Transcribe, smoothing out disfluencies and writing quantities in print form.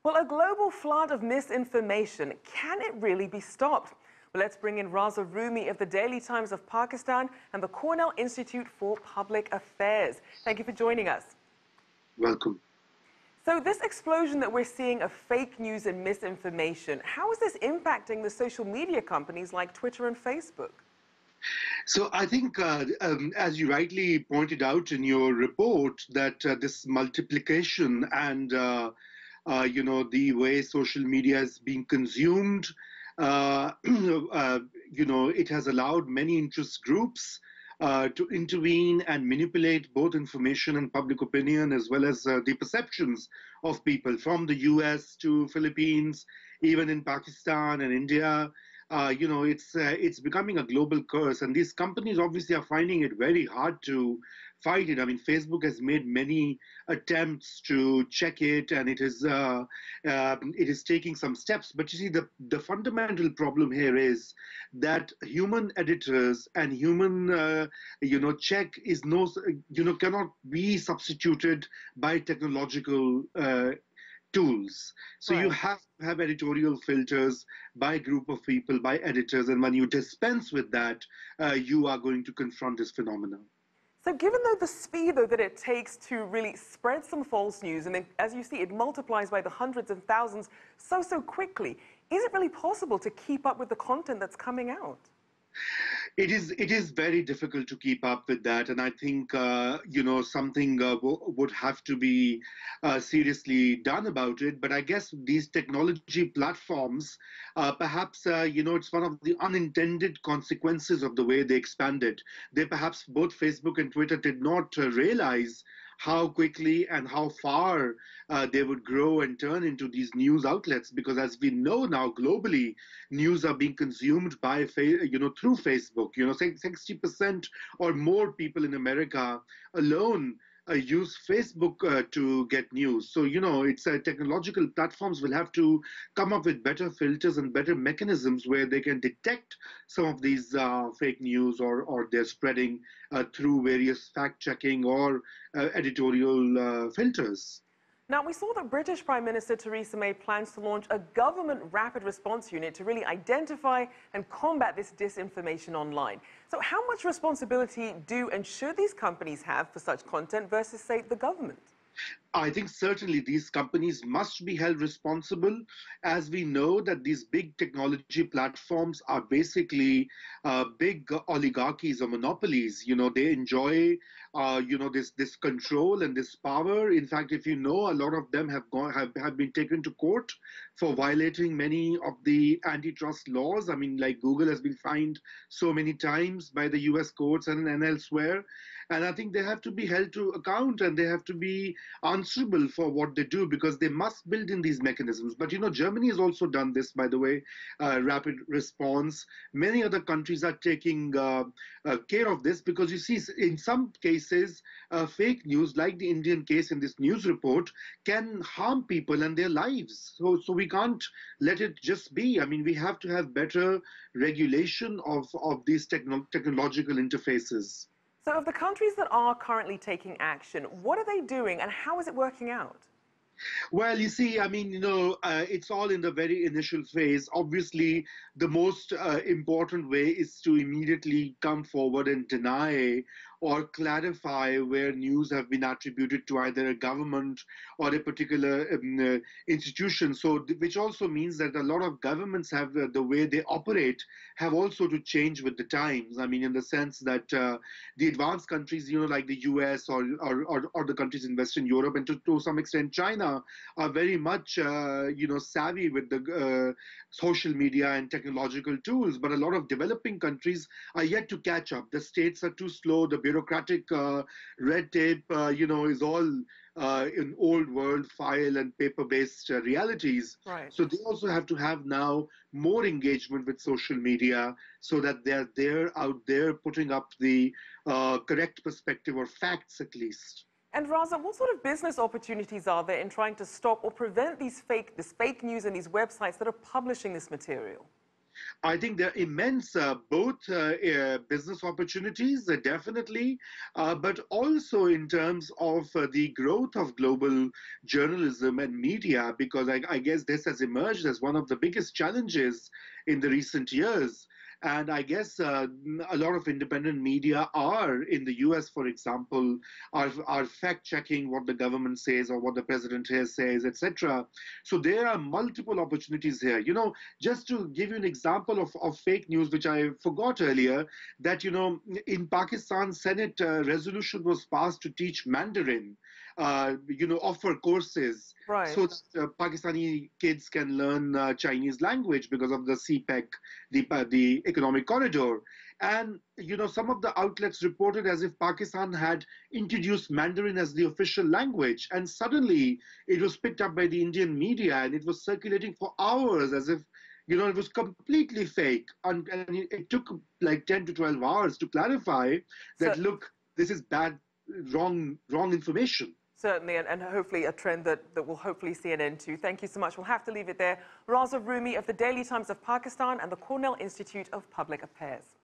Well, a global flood of misinformation, can it really be stopped? Well, let's bring in Raza Rumi of the Daily Times of Pakistan and the Cornell Institute for Public Affairs. Thank you for joining us. Welcome. So this explosion that we're seeing of fake news and misinformation, how is this impacting the social media companies like Twitter and Facebook? So I think, as you rightly pointed out in your report, that this multiplication and the way social media is being consumed, it has allowed many interest groups to intervene and manipulate both information and public opinion, as well as the perceptions of people from the US to Philippines, even in Pakistan and India. It's becoming a global curse, and these companies obviously are finding it very hard to fight it. I mean, Facebook has made many attempts to check it, and it is taking some steps. But you see, the fundamental problem here is that human editors and human check is cannot be substituted by technological tools. So Right. you have to have editorial filters by a group of people, by editors, and when you dispense with that, you are going to confront this phenomenon. So given the speed that it takes to really spread some false news, and then, as you see, it multiplies by the hundreds and thousands so quickly, is it really possible to keep up with the content that's coming out? It is very difficult to keep up with that, and I think something would have to be seriously done about it. But I guess these technology platforms, perhaps it's one of the unintended consequences of the way they expanded. They perhaps both Facebook and Twitter did not realize how quickly and how far they would grow and turn into these news outlets, because as we know now globally, news are being consumed by through Facebook. 60% or more people in America alone use Facebook to get news. So it's technological platforms will have to come up with better filters and better mechanisms where they can detect some of these fake news, or they're spreading through various fact checking or editorial filters. Now, we saw that British Prime Minister Theresa May plans to launch a government rapid response unit to really identify and combat this disinformation online. So how much responsibility do and should these companies have for such content versus, say, the government? I think certainly these companies must be held responsible, as we know that these big technology platforms are basically big oligarchies or monopolies. They enjoy this control and this power. In fact, if a lot of them have been taken to court for violating many of the antitrust laws. I mean, like Google has been fined so many times by the US courts and elsewhere. And I think they have to be held to account, and they have to be answerable for what they do, because they must build in these mechanisms. But Germany has also done this, by the way, rapid response. Many other countries are taking care of this, because you see, in some cases, fake news, like the Indian case in this news report, can harm people and their lives. So we can't let it just be. I mean, we have to have better regulation of these technological interfaces. So of the countries that are currently taking action, what are they doing and how is it working out? Well, you see, I mean, it's all in the very initial phase. Obviously, the most important way is to immediately come forward and deny or clarify where news have been attributed to either a government or a particular institution. So, which also means that a lot of governments have the way they operate have also to change with the times. I mean, in the sense that the advanced countries, like the US or the countries in Western Europe, and to some extent China, are very much savvy with the social media and technological tools. But a lot of developing countries are yet to catch up. The states are too slow. The bureaucratic red tape, is all in old world file and paper-based realities. Right. So they also have to have now more engagement with social media, so that they're out there putting up the correct perspective, or facts at least. And Raza, what sort of business opportunities are there in trying to stop or prevent this fake news and these websites that are publishing this material? I think there are immense both business opportunities, definitely, but also in terms of the growth of global journalism and media, because I guess this has emerged as one of the biggest challenges in the recent years. And I guess a lot of independent media are in the US, for example, are fact checking what the government says or what the president here says, etc. So there are multiple opportunities here. Just to give you an example of fake news, which I forgot earlier, that, in Pakistan, Senate resolution was passed to teach Mandarin, offer courses Right. so that Pakistani kids can learn Chinese language because of the CPEC, the economic corridor. And, some of the outlets reported as if Pakistan had introduced Mandarin as the official language. And suddenly it was picked up by the Indian media and it was circulating for hours as if, it was completely fake. And it took like 10 to 12 hours to clarify that, So, look, this is bad, wrong information. certainly, and hopefully a trend that we'll hopefully see an end to. Thank you so much. We'll have to leave it there. Raza Rumi of the Daily Times of Pakistan and the Cornell Institute of Public Affairs.